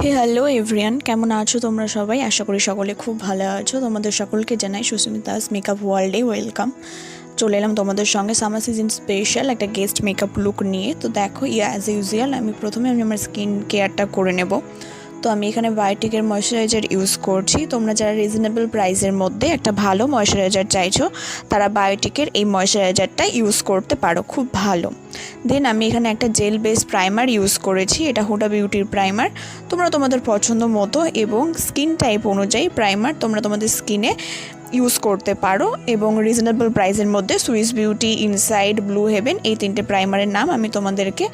হে hello everyone, কেমন আছো তোমরা সবাই? আশা করি সকলে খুব ভালো আছো। তোমাদের সকলকে জানাই সুস্মিতাস মেকআপ ওয়ার্ল্ডে ওয়েলকাম। চলে এলাম তোমাদের সঙ্গে সামার সিজন স্পেশাল একটা গেস্ট মেকআপ লুক নিয়ে। তো দেখো, অ্যাজ ইউজুয়াল আমি প্রথমে আমার স্কিন কেয়ারটা করে নেব। তো আমি এখানে বায়োটিকের ময়শ্চারাইজার ইউজ করছি। তোমরা যারা রিজনেবল প্রাইসের মধ্যে একটা ভালো ময়শ্চারাইজার চাইছো, তারা বায়োটিকের এই ময়শ্চারাইজারটা ইউজ করতে পারো, খুব ভালো। দেন আমি এখানে একটা জেল বেস প্রাইমার ইউজ করেছি, এটা হুডা বিউটির প্রাইমার। তোমরা তোমাদের পছন্দ মতো এবং স্কিন টাইপ অনুযায়ী প্রাইমার তোমরা তোমাদের স্কিনে ইউজ করতে পারো। এবং রিজনেবল প্রাইসের মধ্যে Swiss Beauty, Insight, Blue Heaven এই তিনটে প্রাইমারের নাম আমি তোমাদেরকে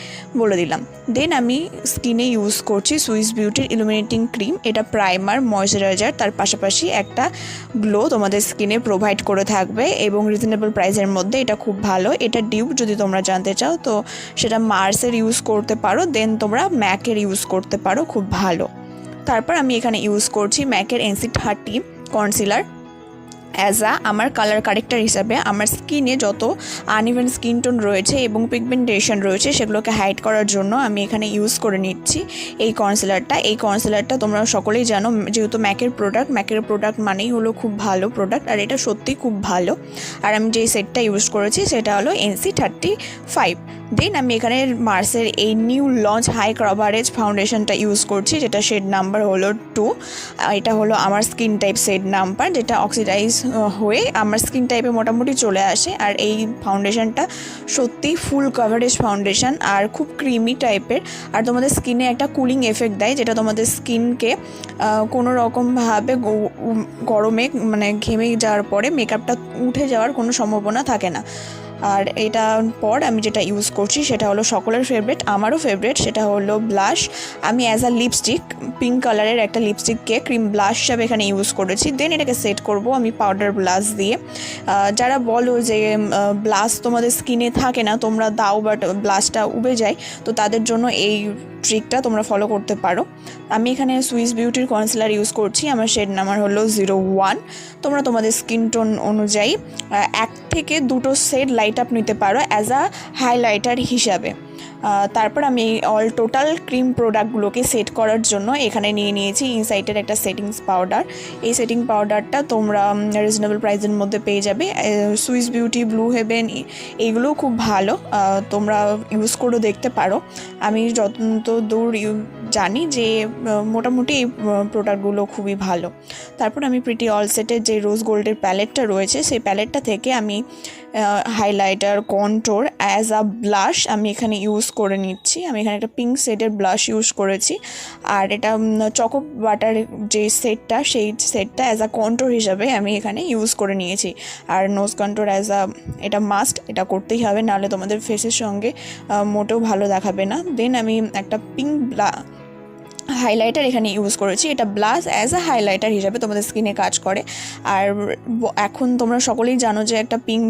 বলে দিলাম। দেন আমি স্কিনে ইউজ করছি সুইস বিউটির ইলুমিনেটিং ক্রিম। এটা প্রাইমার, ময়শ্চারাইজার, তার পাশাপাশি একটা গ্লো তোমাদের স্কিনে প্রোভাইড করে থাকবে এবং রিজনেবল প্রাইসের মধ্যে এটা খুব ভালো। এটা ডিউব যদি তোমরা জানতে চাও তো সেটা মার্সের ইউজ করতে পারো, দেন তোমরা ম্যাকের ইউজ করতে পারো, খুব ভালো। তারপর আমি এখানে ইউজ করছি ম্যাকের NC30 কনসিলার আমার কালার কারেক্টার হিসাবে। আমার স্কিনে যত আনইভেন স্কিন টোন রয়েছে এবং পিগমেন্টেশন রয়েছে সেগুলোকে হাইড করার জন্য আমি এখানে ইউজ করে নিচ্ছি এই কনসিলারটা তোমরা সকলেই জানো, যেহেতু ম্যাকের প্রোডাক্ট মানেই হলো খুব ভালো প্রোডাক্ট, আর এটা সত্যিই খুব ভালো। আর আমি যেই সেটটা ইউজ করেছি সেটা হলো NC35। দেন আমি এখানে মার্সের এই নিউ লঞ্চ হাই কভারেজ ফাউন্ডেশনটা ইউজ করছি, যেটা শেড নাম্বার হলো 2। এটা হলো আমার স্কিন টাইপ শেড নাম্বার, যেটা অক্সিডাইজ হয়ে আমার স্কিন টাইপে মোটামুটি চলে আসে। আর এই ফাউন্ডেশনটা সত্যিই ফুল কভারেজ ফাউন্ডেশন আর খুব ক্রিমি টাইপের, আর তোমাদের স্কিনে একটা কুলিং এফেক্ট দেয়, যেটা তোমাদের স্কিনকে কোনো রকমভাবে গরমে মানে ঘেমে যাওয়ার পরে মেকআপটা উঠে যাওয়ার কোনো সম্ভাবনা থাকে না। আর এটার পর আমি যেটা ইউজ করছি সেটা হলো সকলের ফেভারিট, আমারও ফেভারিট, সেটা হলো ব্লাশ। আমি অ্যাজ আ লিপস্টিক পিঙ্ক কালারের একটা লিপস্টিককে ক্রিম ব্লাশ হিসাবে এখানে ইউজ করেছি। দেন এটাকে সেট করব আমি পাউডার ব্লাশ দিয়ে। যারা বলো যে ব্লাশ তোমাদের স্কিনে থাকে না, তোমরা দাও বাট ব্লাশটা উবে যায়, তো তাদের জন্য এই ট্রিকটা তোমরা ফলো করতে পারো। আমি এখানে সুইস বিউটির কনসিলার ইউজ করছি, আমার শেড নাম্বার হলো 01। তোমরা তোমাদের স্কিন টোন অনুযায়ী 1 থেকে 2টো শেড লাইট আপ নিতে পারো অ্যাজ আ হাইলাইটার হিসাবে। তারপর আমি অল টোটাল ক্রিম প্রোডাক্টগুলোকে সেট করার জন্য এখানে নিয়ে নিয়েছি ইনসাইটের একটা সেটিংস পাউডার। এই সেটিং পাউডারটা তোমরা রিজনেবল প্রাইসের মধ্যে পেয়ে যাবে। সুইস বিউটি, ব্লু হেভেন এইগুলোও খুব ভালো, তোমরা ইউজ করে দেখতে পারো। আমি যতদূর জানি যে মোটামুটি এই প্রোডাক্টগুলো খুবই ভালো। তারপর আমি প্রিটি অল সেটের যে রোজ গোল্ডের প্যালেটটা রয়েছে সেই প্যালেটটা থেকে আমি highlighter, contour as a blush আমি এখানে ইউজ করে নিচ্ছি। আমি এখানে একটা পিঙ্ক শেডের ব্লাশ ইউজ করেছি, আর এটা চকো বাটার যে সেটটা সেই সেটটা অ্যাজ আ কন্ট্রোর হিসাবে আমি এখানে ইউজ করে নিয়েছি। আর নোজ কন্ট্রোর এটা মাস্ট, এটা করতেই হবে, নাহলে তোমাদের ফেসের সঙ্গে মোটেও ভালো দেখাবে না। দেন আমি একটা পিঙ্ক হাইলাইটার এখানে ইউজ করেছি, এটা ব্লাশ অ্যাজ আ হাইলাইটার হিসাবে তোমাদের স্কিনে কাজ করে। আর এখন তোমরা সকলেই জানো যে একটা পিঙ্ক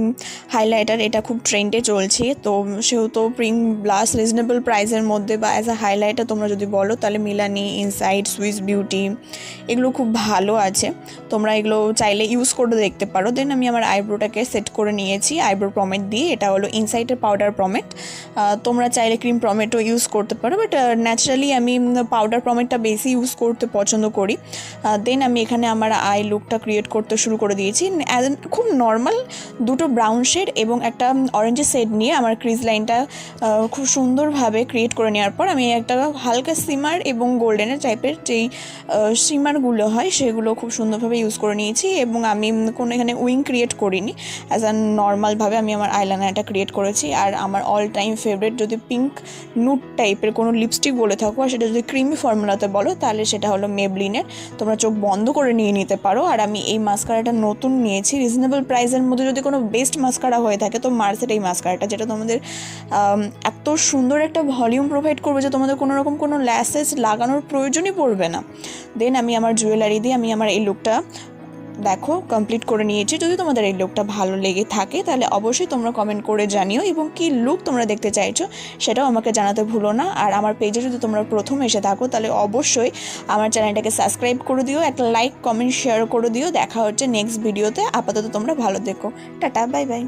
হাইলাইটার এটা খুব ট্রেন্ডে চলছে, তো সেহেতু পিঙ্ক ব্লাশ রিজনেবল প্রাইসের মধ্যে বা অ্যাজ আ হাইলাইটার তোমরা যদি বলো তাহলে মিলানি, ইনসাইড, সুইস বিউটি এগুলো খুব ভালো আছে, তোমরা এগুলো চাইলে ইউজ করে দেখতে পারো। দেন আমি আমার আইব্রোটাকে সেট করে নিয়েছি আইব্রো প্রমেট দিয়ে, এটা হলো ইনসাইডের পাউডার প্রমেট। তোমরা চাইলে ক্রিম প্রমেটও ইউজ করতে পারো, বাট ন্যাচারালি আমি পাউডার প্রমেটটা বেশি ইউজ করতে পছন্দ করি। দেন আমি এখানে আমার আই লুকটা ক্রিয়েট করতে শুরু করে দিয়েছি। খুব নর্মাল 2টো ব্রাউন শেড এবং একটা অরেঞ্জের শেড নিয়ে আমার ক্রিজ লাইনটা খুব সুন্দরভাবে ক্রিয়েট করে নেওয়ার পর আমি একটা হালকা সিমার এবং গোল্ডেনের টাইপের যেই সিমারগুলো হয় সেগুলো খুব সুন্দরভাবে ইউজ করে নিয়েছি। এবং আমি কোনো এখানে উইং ক্রিয়েট করিনি, অ্যাজ আ নর্মালভাবে আমি আমার আইলাইনারটা ক্রিয়েট করেছি। আর আমার অল টাইম ফেভারিট যদি পিঙ্ক নুড টাইপের কোনো লিপস্টিক বলে থাকো, আর সেটা যদি ক্রিমি ফর্মুলাতে বলো তাহলে সেটা হলো মেবলিনের, তোমরা চোখ বন্ধ করে নিয়ে নিতে পারো। আর আমি এই মাস্কারাটা নতুন নিয়েছি, রিজনেবল প্রাইসের মধ্যে যদি কোনো বেস্ট মাস্কারা হয়ে থাকে তো মার্সের এই মাস্কারাটা, যেটা তোমাদের এত সুন্দর একটা ভলিউম প্রোভাইড করবে যে তোমাদের কোনো রকম কোনো ল্যাসেস লাগানোর প্রয়োজনই পড়বে না। দেন আমি আমার জুয়েলারি দিয়ে আমি আমার এই লুকটা দেখো কমপ্লিট করে নিয়েছি। যদি তোমাদের এই লুকটা ভালো লেগে থাকে তাহলে অবশ্যই তোমরা কমেন্ট করে জানিও, এবং কি লুক তোমরা দেখতে চাইছো সেটাও আমাকে জানাতে ভুলো না। আর আমার পেজে যদি তোমরা প্রথম এসে থাকো তাহলে অবশ্যই আমার চ্যানেলটাকে সাবস্ক্রাইব করে দিও, একটা লাইক, কমেন্ট, শেয়ার করে দিও। দেখা হচ্ছে নেক্সট ভিডিওতে। আপাতত তোমরা ভালো দেখো, টাটা, বাই বাই।